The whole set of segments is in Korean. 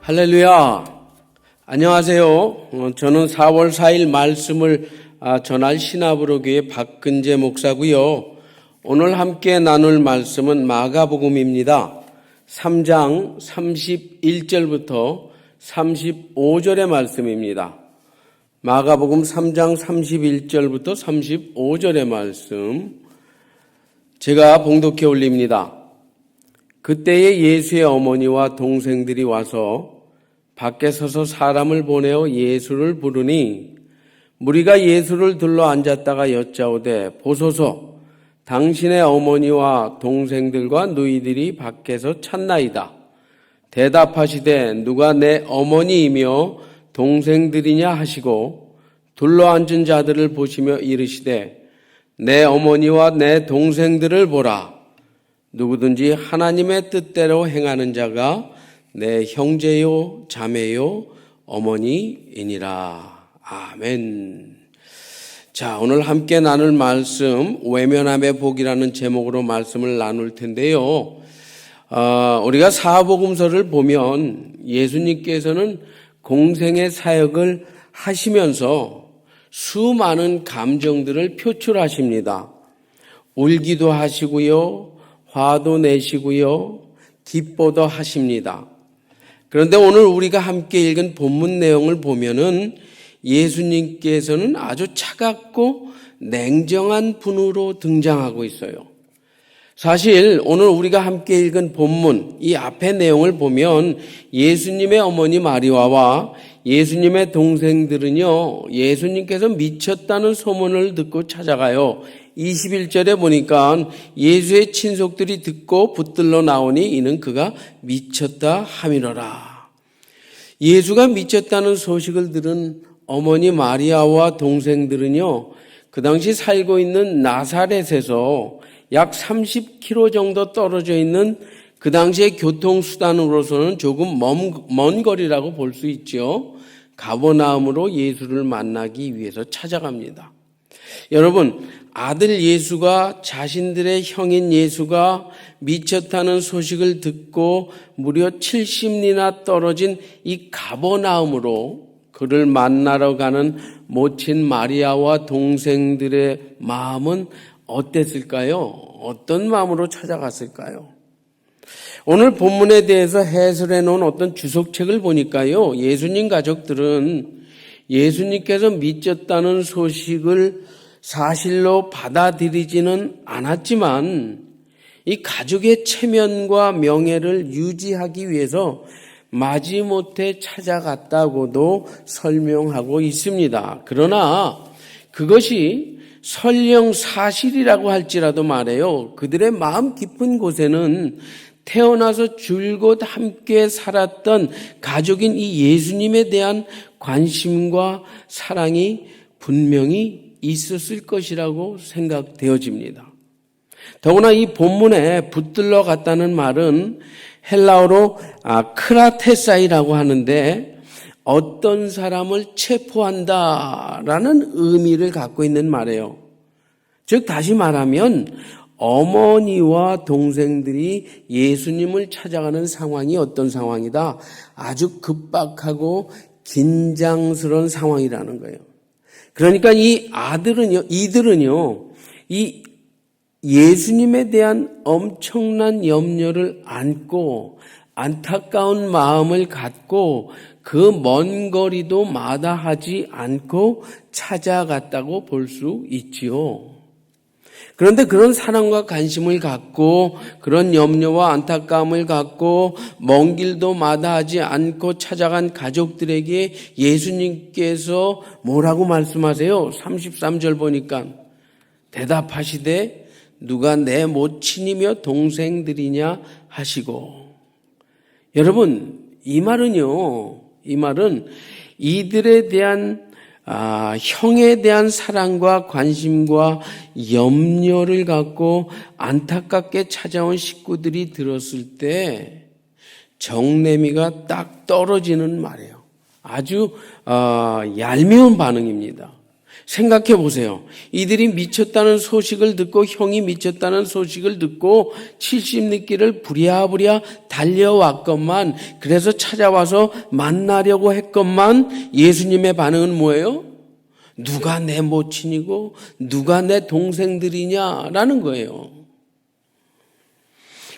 할렐루야. 안녕하세요. 저는 4월 4일 말씀을 전할 신화부로교회 박근재 목사고요. 오늘 함께 나눌 말씀은 마가복음입니다. 3장 31절부터 35절의 말씀입니다. 마가복음 3장 31절부터 35절의 말씀 제가 봉독해 올립니다. 그때에 예수의 어머니와 동생들이 와서 밖에 서서 사람을 보내어 예수를 부르니 무리가 예수를 둘러 앉았다가 여짜오되 보소서 당신의 어머니와 동생들과 누이들이 밖에서 찾나이다. 대답하시되 누가 내 어머니이며 동생들이냐 하시고 둘러 앉은 자들을 보시며 이르시되 내 어머니와 내 동생들을 보라. 누구든지 하나님의 뜻대로 행하는 자가 내 형제요 자매요 어머니이니라. 아멘. 자, 오늘 함께 나눌 말씀 외면함의 복이라는 제목으로 말씀을 나눌 텐데요. 우리가 사복음서를 보면 예수님께서는 공생의 사역을 하시면서 수많은 감정들을 표출하십니다. 울기도 하시고요. 화도 내시고요. 기뻐도 하십니다. 그런데 오늘 우리가 함께 읽은 본문 내용을 보면은 예수님께서는 아주 차갑고 냉정한 분으로 등장하고 있어요. 사실 오늘 우리가 함께 읽은 본문 이 앞의 내용을 보면 예수님의 어머니 마리아와 예수님의 동생들은요, 예수님께서 미쳤다는 소문을 듣고 찾아가요. 21절에 보니까 예수의 친속들이 듣고 붙들러 나오니 이는 그가 미쳤다 함이로라. 예수가 미쳤다는 소식을 들은 어머니 마리아와 동생들은요, 그 당시 살고 있는 나사렛에서 약 30km 정도 떨어져 있는 그 당시의 교통수단으로서는 조금 먼 거리라고 볼 수 있죠. 가버나움으로 예수를 만나기 위해서 찾아갑니다. 여러분, 아들 예수가 자신들의 형인 예수가 미쳤다는 소식을 듣고 무려 70리나 떨어진 이 가버나움으로 그를 만나러 가는 모친 마리아와 동생들의 마음은 어땠을까요? 어떤 마음으로 찾아갔을까요? 오늘 본문에 대해서 해설해 놓은 어떤 주석책을 보니까요, 예수님 가족들은 예수님께서 미쳤다는 소식을 사실로 받아들이지는 않았지만 이 가족의 체면과 명예를 유지하기 위해서 마지못해 찾아갔다고도 설명하고 있습니다. 그러나 그것이 설령 사실이라고 할지라도 말이에요, 그들의 마음 깊은 곳에는 태어나서 줄곧 함께 살았던 가족인 이 예수님에 대한 관심과 사랑이 분명히 있었을 것이라고 생각되어집니다. 더구나 이 본문에 붙들러 갔다는 말은 헬라어로 크라테사이라고 하는데 어떤 사람을 체포한다라는 의미를 갖고 있는 말이에요. 즉 다시 말하면 어머니와 동생들이 예수님을 찾아가는 상황이 어떤 상황이다? 아주 급박하고 긴장스러운 상황이라는 거예요. 그러니까 이들은요, 이 예수님에 대한 엄청난 염려를 안고 안타까운 마음을 갖고 그 먼 거리도 마다하지 않고 찾아갔다고 볼 수 있지요. 그런데 그런 사랑과 관심을 갖고 그런 염려와 안타까움을 갖고 먼 길도 마다하지 않고 찾아간 가족들에게 예수님께서 뭐라고 말씀하세요? 33절 보니까 대답하시되 누가 내 모친이며 동생들이냐 하시고. 여러분, 이 말은 이들에 대한 형에 대한 사랑과 관심과 염려를 갖고 안타깝게 찾아온 식구들이 들었을 때 정내미가 딱 떨어지는 말이에요. 아주 얄미운 반응입니다. 생각해 보세요. 이들이 미쳤다는 소식을 듣고 형이 미쳤다는 소식을 듣고 70리길을 부랴부랴 달려왔건만 그래서 찾아와서 만나려고 했건만 예수님의 반응은 뭐예요? 누가 내 모친이고 누가 내 동생들이냐라는 거예요.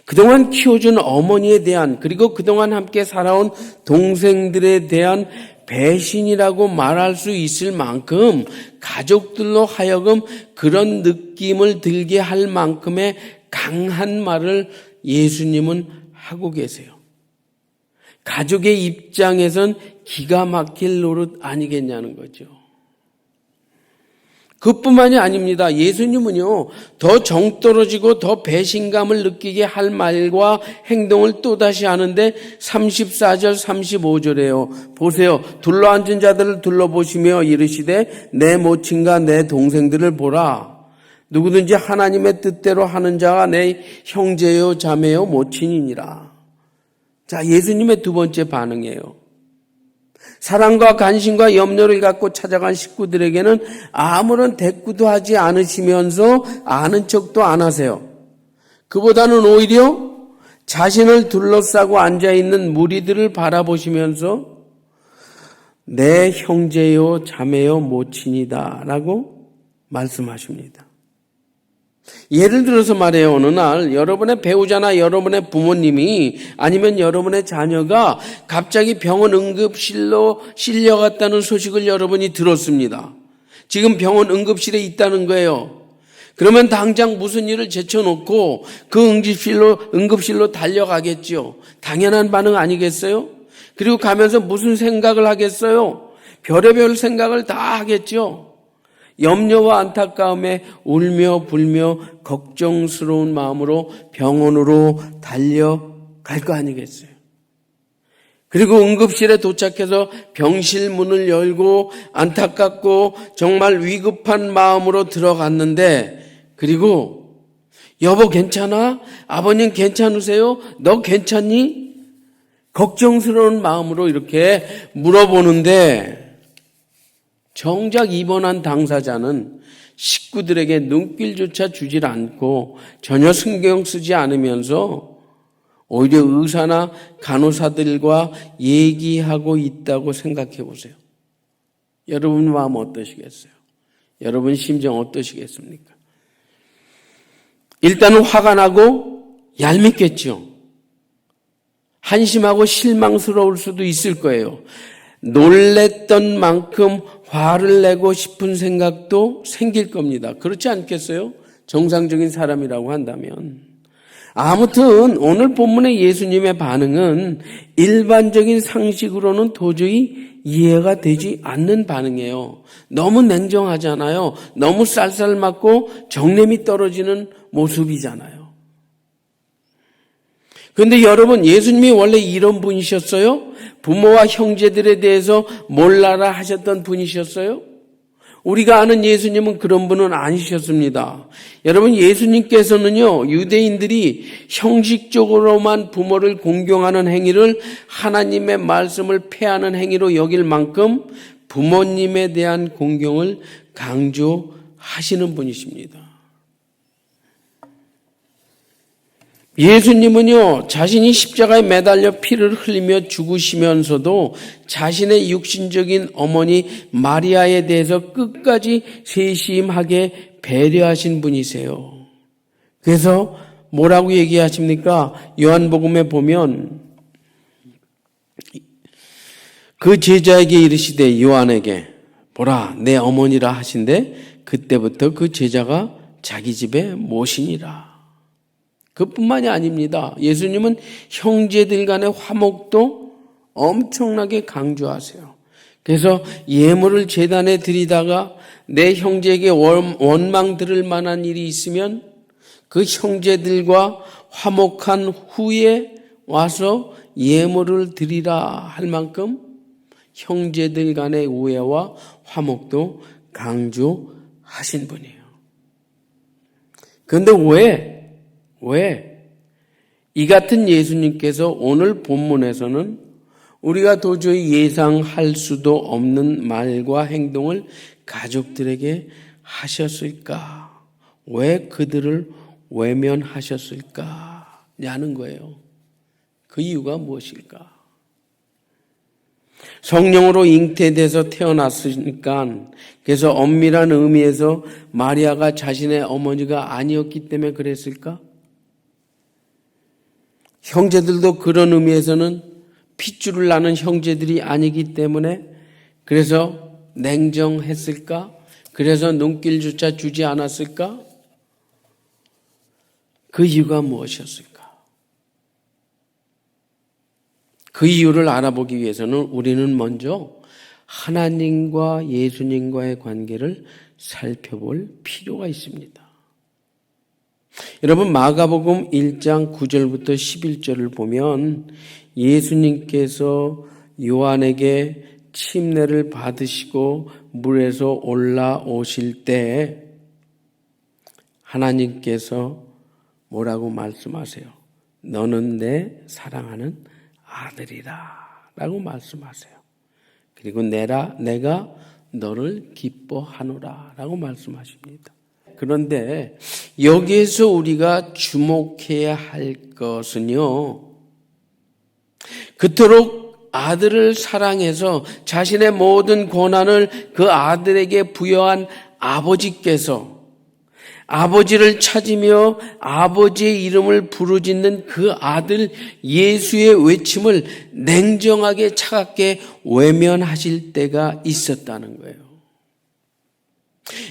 그동안 키워준 어머니에 대한 그리고 그동안 함께 살아온 동생들에 대한 배신이라고 말할 수 있을 만큼 가족들로 하여금 그런 느낌을 들게 할 만큼의 강한 말을 예수님은 하고 계세요. 가족의 입장에선 기가 막힐 노릇 아니겠냐는 거죠. 그뿐만이 아닙니다. 예수님은요, 더 정떨어지고 더 배신감을 느끼게 할 말과 행동을 또다시 하는데 34절, 35절에요. 보세요. 둘러앉은 자들을 둘러보시며 이르시되 내 모친과 내 동생들을 보라. 누구든지 하나님의 뜻대로 하는 자가 내 형제요 자매요 모친이니라. 자, 예수님의 두 번째 반응이에요. 사랑과 관심과 염려를 갖고 찾아간 식구들에게는 아무런 대꾸도 하지 않으시면서 아는 척도 안 하세요. 그보다는 오히려 자신을 둘러싸고 앉아있는 무리들을 바라보시면서 내 형제요 자매요 모친이다 라고 말씀하십니다. 예를 들어서 말해요. 어느 날 여러분의 배우자나 여러분의 부모님이 아니면 여러분의 자녀가 갑자기 병원 응급실로 실려갔다는 소식을 여러분이 들었습니다. 지금 병원 응급실에 있다는 거예요. 그러면 당장 무슨 일을 제쳐놓고 그 응급실로 달려가겠죠. 당연한 반응 아니겠어요? 그리고 가면서 무슨 생각을 하겠어요? 별의별 생각을 다 하겠죠. 염려와 안타까움에 울며 불며 걱정스러운 마음으로 병원으로 달려갈 거 아니겠어요. 그리고 응급실에 도착해서 병실 문을 열고 안타깝고 정말 위급한 마음으로 들어갔는데 그리고 여보 괜찮아? 아버님 괜찮으세요? 너 괜찮니? 걱정스러운 마음으로 이렇게 물어보는데 정작 입원한 당사자는 식구들에게 눈길조차 주질 않고 전혀 신경 쓰지 않으면서 오히려 의사나 간호사들과 얘기하고 있다고 생각해 보세요. 여러분 마음 어떠시겠어요? 여러분 심정 어떠시겠습니까? 일단은 화가 나고 얄밉겠죠. 한심하고 실망스러울 수도 있을 거예요. 놀랬던 만큼 화를 내고 싶은 생각도 생길 겁니다. 그렇지 않겠어요? 정상적인 사람이라고 한다면. 아무튼 오늘 본문의 예수님의 반응은 일반적인 상식으로는 도저히 이해가 되지 않는 반응이에요. 너무 냉정하잖아요. 너무 쌀쌀맞고 정냄이 떨어지는 모습이잖아요. 그런데 여러분, 예수님이 원래 이런 분이셨어요? 부모와 형제들에 대해서 몰라라 하셨던 분이셨어요? 우리가 아는 예수님은 그런 분은 아니셨습니다. 여러분, 예수님께서는요, 유대인들이 형식적으로만 부모를 공경하는 행위를 하나님의 말씀을 폐하는 행위로 여길 만큼 부모님에 대한 공경을 강조하시는 분이십니다. 예수님은요, 자신이 십자가에 매달려 피를 흘리며 죽으시면서도 자신의 육신적인 어머니 마리아에 대해서 끝까지 세심하게 배려하신 분이세요. 그래서 뭐라고 얘기하십니까? 요한복음에 보면 그 제자에게 이르시되 요한에게 보라 내 어머니라 하신데 그때부터 그 제자가 자기 집에 모시니라. 그뿐만이 아닙니다. 예수님은 형제들 간의 화목도 엄청나게 강조하세요. 그래서 예물을 제단에 드리다가 내 형제에게 원망 들을 만한 일이 있으면 그 형제들과 화목한 후에 와서 예물을 드리라 할 만큼 형제들 간의 우애와 화목도 강조하신 분이에요. 그런데 왜? 이 같은 예수님께서 오늘 본문에서는 우리가 도저히 예상할 수도 없는 말과 행동을 가족들에게 하셨을까? 왜 그들을 외면하셨을까? 냐는 거예요. 그 이유가 무엇일까? 성령으로 잉태돼서 태어났으니까, 그래서 엄밀한 의미에서 마리아가 자신의 어머니가 아니었기 때문에 그랬을까? 형제들도 그런 의미에서는 핏줄을 나는 형제들이 아니기 때문에 그래서 냉정했을까? 그래서 눈길조차 주지 않았을까? 그 이유가 무엇이었을까? 그 이유를 알아보기 위해서는 우리는 먼저 하나님과 예수님과의 관계를 살펴볼 필요가 있습니다. 여러분, 마가복음 1장 9절부터 11절을 보면 예수님께서 요한에게 침례를 받으시고 물에서 올라오실 때 하나님께서 뭐라고 말씀하세요? 너는 내 사랑하는 아들이라 라고 말씀하세요. 그리고 내가 너를 기뻐하노라 라고 말씀하십니다. 그런데 여기에서 우리가 주목해야 할 것은요, 그토록 아들을 사랑해서 자신의 모든 권한을 그 아들에게 부여한 아버지께서 아버지를 찾으며 아버지의 이름을 부르짖는 그 아들 예수의 외침을 냉정하게 차갑게 외면하실 때가 있었다는 거예요.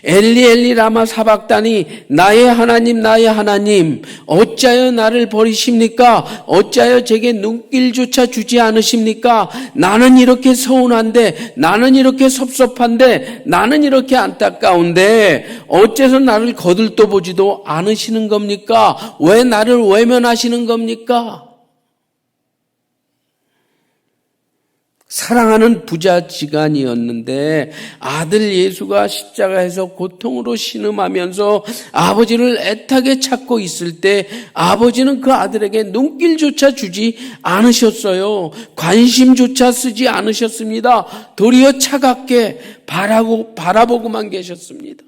엘리 엘리 라마 사박다니 나의 하나님 어찌하여 나를 버리십니까? 어찌하여 제게 눈길조차 주지 않으십니까? 나는 이렇게 서운한데, 나는 이렇게 섭섭한데, 나는 이렇게 안타까운데 어째서 나를 거들떠보지도 않으시는 겁니까? 왜 나를 외면하시는 겁니까? 사랑하는 부자지간이었는데 아들 예수가 십자가에서 고통으로 신음하면서 아버지를 애타게 찾고 있을 때 아버지는 그 아들에게 눈길조차 주지 않으셨어요. 관심조차 쓰지 않으셨습니다. 도리어 차갑게 바라보고만 계셨습니다.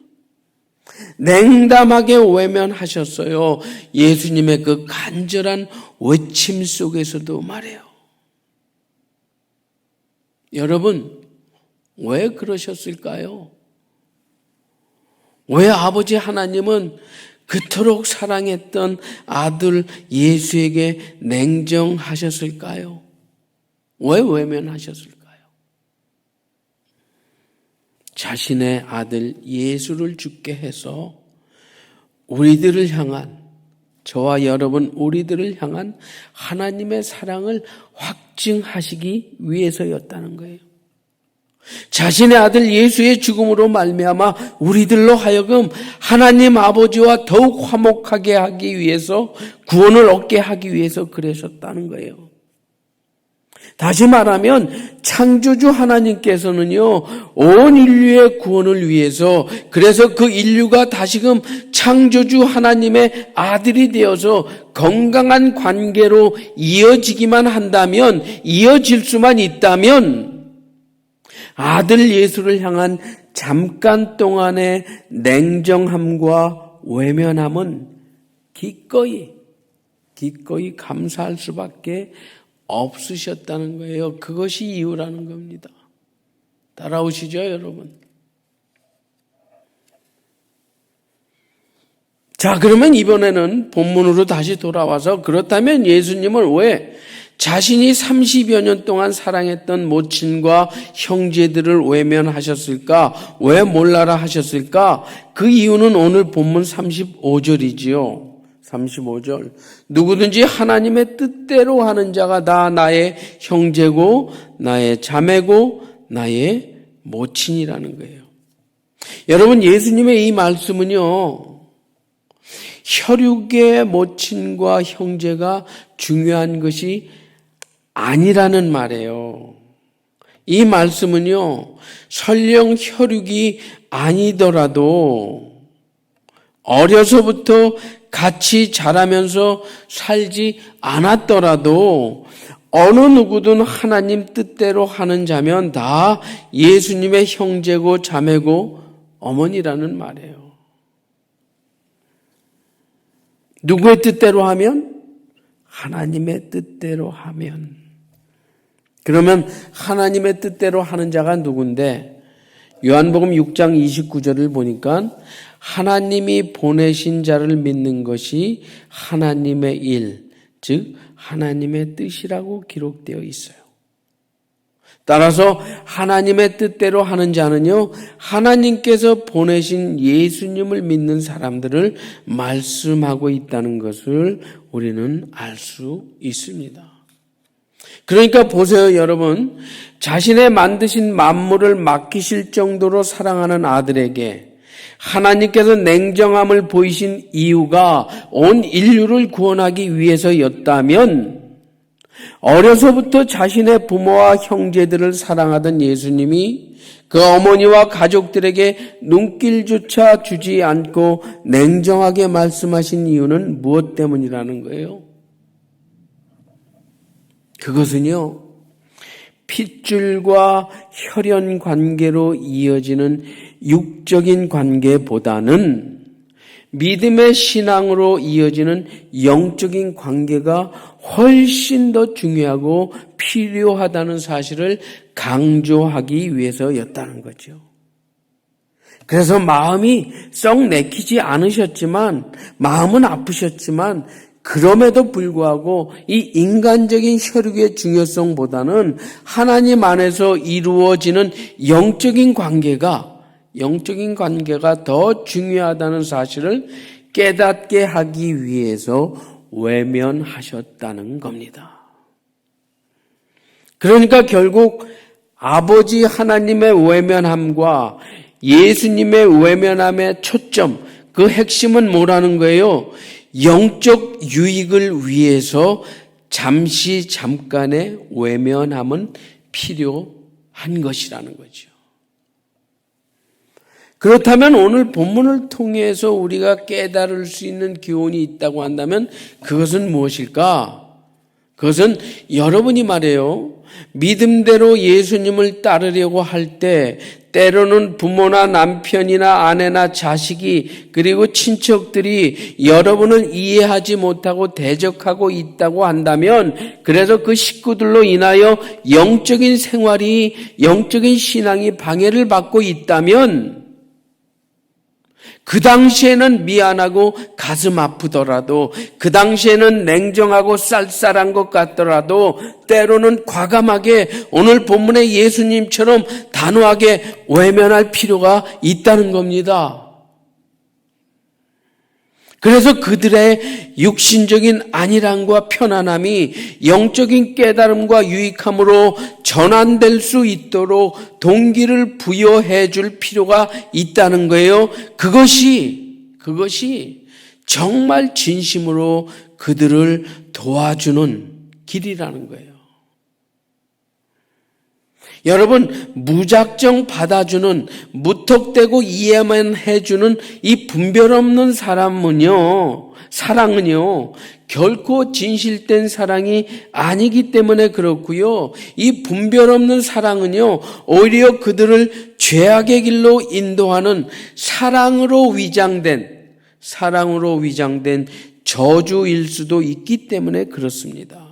냉담하게 외면하셨어요. 예수님의 그 간절한 외침 속에서도 말이에요. 여러분, 왜 그러셨을까요? 왜 아버지 하나님은 그토록 사랑했던 아들 예수에게 냉정하셨을까요? 왜 외면하셨을까요? 자신의 아들 예수를 죽게 해서 우리들을 향한, 저와 여러분 우리들을 향한 하나님의 사랑을 확증하시기 위해서였다는 거예요. 자신의 아들 예수의 죽음으로 말미암아 우리들로 하여금 하나님 아버지와 더욱 화목하게 하기 위해서, 구원을 얻게 하기 위해서 그러셨다는 거예요. 다시 말하면 창조주 하나님께서는요, 온 인류의 구원을 위해서, 그래서 그 인류가 다시금 창조주 하나님의 아들이 되어서 건강한 관계로 이어지기만 한다면, 이어질 수만 있다면 아들 예수를 향한 잠깐 동안의 냉정함과 외면함은 기꺼이 감사할 수밖에 없으셨다는 거예요. 그것이 이유라는 겁니다. 따라오시죠, 여러분. 자, 그러면 이번에는 본문으로 다시 돌아와서, 그렇다면 예수님은 왜 자신이 30여 년 동안 사랑했던 모친과 형제들을 외면하셨을까? 왜 몰라라 하셨을까? 그 이유는 오늘 본문 35절이지요. 35절. 누구든지 하나님의 뜻대로 하는 자가 다 나의 형제고 나의 자매고 나의 모친이라는 거예요. 여러분, 예수님의 이 말씀은요, 혈육의 모친과 형제가 중요한 것이 아니라는 말이에요. 이 말씀은요, 설령 혈육이 아니더라도 어려서부터 같이 자라면서 살지 않았더라도 어느 누구든 하나님 뜻대로 하는 자면 다 예수님의 형제고 자매고 어머니라는 말이에요. 누구의 뜻대로 하면? 하나님의 뜻대로 하면. 그러면 하나님의 뜻대로 하는 자가 누군데? 요한복음 6장 29절을 보니까 하나님이 보내신 자를 믿는 것이 하나님의 일, 즉 하나님의 뜻이라고 기록되어 있어요. 따라서 하나님의 뜻대로 하는 자는요, 하나님께서 보내신 예수님을 믿는 사람들을 말씀하고 있다는 것을 우리는 알 수 있습니다. 그러니까 보세요, 여러분. 자신의 만드신 만물을 맡기실 정도로 사랑하는 아들에게 하나님께서 냉정함을 보이신 이유가 온 인류를 구원하기 위해서였다면, 어려서부터 자신의 부모와 형제들을 사랑하던 예수님이 그 어머니와 가족들에게 눈길조차 주지 않고 냉정하게 말씀하신 이유는 무엇 때문이라는 거예요? 그것은요, 핏줄과 혈연 관계로 이어지는 육적인 관계보다는 믿음의 신앙으로 이어지는 영적인 관계가 훨씬 더 중요하고 필요하다는 사실을 강조하기 위해서였다는 거죠. 그래서 마음이 썩 내키지 않으셨지만, 마음은 아프셨지만, 그럼에도 불구하고 이 인간적인 혈육의 중요성보다는 하나님 안에서 이루어지는 영적인 관계가 더 중요하다는 사실을 깨닫게 하기 위해서 외면하셨다는 겁니다. 그러니까 결국 아버지 하나님의 외면함과 예수님의 외면함의 초점, 그 핵심은 뭐라는 거예요? 영적 유익을 위해서 잠깐의 외면함은 필요한 것이라는 거죠. 그렇다면 오늘 본문을 통해서 우리가 깨달을 수 있는 교훈이 있다고 한다면 그것은 무엇일까? 그것은 여러분이 말이에요, 믿음대로 예수님을 따르려고 할 때 때로는 부모나 남편이나 아내나 자식이 그리고 친척들이 여러분을 이해하지 못하고 대적하고 있다고 한다면, 그래서 그 식구들로 인하여 영적인 생활이, 영적인 신앙이 방해를 받고 있다면, 그 당시에는 미안하고 가슴 아프더라도, 그 당시에는 냉정하고 쌀쌀한 것 같더라도, 때로는 과감하게 오늘 본문의 예수님처럼 단호하게 외면할 필요가 있다는 겁니다. 그래서 그들의 육신적인 안일함과 편안함이 영적인 깨달음과 유익함으로 전환될 수 있도록 동기를 부여해 줄 필요가 있다는 거예요. 그것이 정말 진심으로 그들을 도와주는 길이라는 거예요. 여러분, 무작정 받아주는, 무턱대고 이해만 해주는 이 분별 없는 사랑은요, 결코 진실된 사랑이 아니기 때문에 그렇고요. 이 분별 없는 사랑은요, 오히려 그들을 죄악의 길로 인도하는 사랑으로 위장된 저주일 수도 있기 때문에 그렇습니다.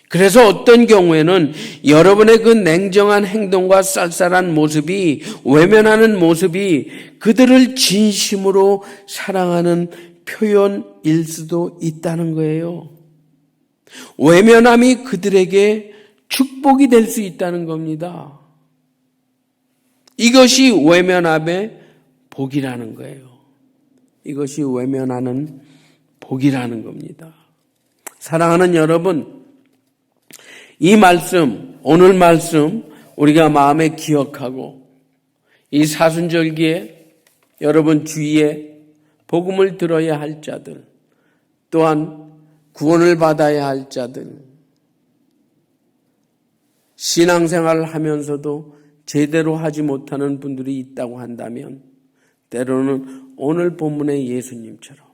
그래서 어떤 경우에는 여러분의 그 냉정한 행동과 쌀쌀한 모습이, 외면하는 모습이 그들을 진심으로 사랑하는 표현일 수도 있다는 거예요. 외면함이 그들에게 축복이 될 수 있다는 겁니다. 이것이 외면함의 복이라는 거예요. 이것이 외면하는 복이라는 겁니다. 사랑하는 여러분, 이 말씀, 오늘 말씀 우리가 마음에 기억하고 이 사순절기에 여러분 주위에 복음을 들어야 할 자들, 또한 구원을 받아야 할 자들, 신앙생활을 하면서도 제대로 하지 못하는 분들이 있다고 한다면, 때로는 오늘 본문의 예수님처럼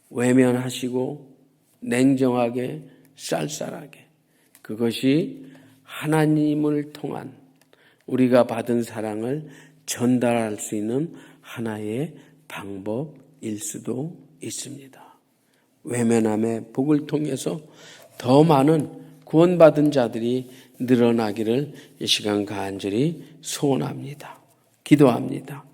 외면하시고 냉정하게 쌀쌀하게 그것이 하나님을 통한 우리가 받은 사랑을 전달할 수 있는 하나의 방법일 수도 있습니다. 외면함의 복을 통해서 더 많은 구원받은 자들이 늘어나기를 이 시간 간절히 소원합니다. 기도합니다.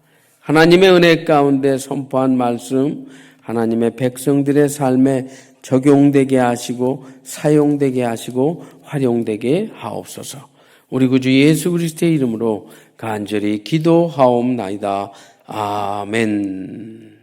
하나님의 은혜 가운데 선포한 말씀 하나님의 백성들의 삶에 적용되게 하시고 사용되게 하시고 활용되게 하옵소서. 우리 구주 예수 그리스도의 이름으로 간절히 기도하옵나이다. 아멘.